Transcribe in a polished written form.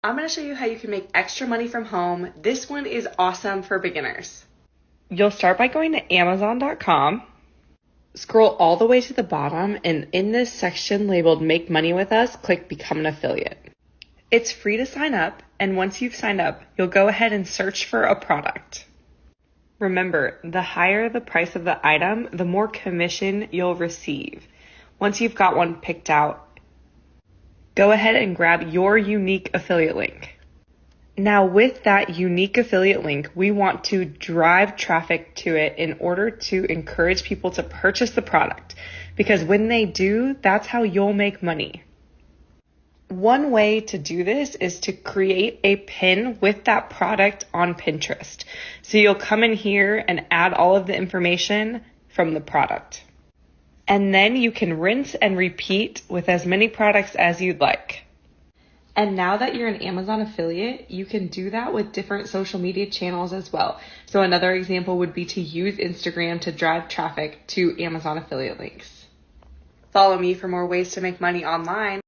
I'm going to show you how you can make extra money from home. This one is awesome for beginners. You'll start by going to Amazon.com. Scroll all the way to the bottom, and in this section labeled Make Money With Us, click Become an Affiliate. It's free to sign up, and once you've signed up, you'll go ahead and search for a product. Remember, the higher the price of the item, the more commission you'll receive. Once you've got one picked out, go ahead and grab your unique affiliate link. Now with that unique affiliate link, we want to drive traffic to it in order to encourage people to purchase the product, because when they do, that's how you'll make money. One way to do this is to create a pin with that product on Pinterest. So you'll come in here and add all of the information from the product. And then you can rinse and repeat with as many products as you'd like. And now that you're an Amazon affiliate, you can do that with different social media channels as well. So another example would be to use Instagram to drive traffic to Amazon affiliate links. Follow me for more ways to make money online.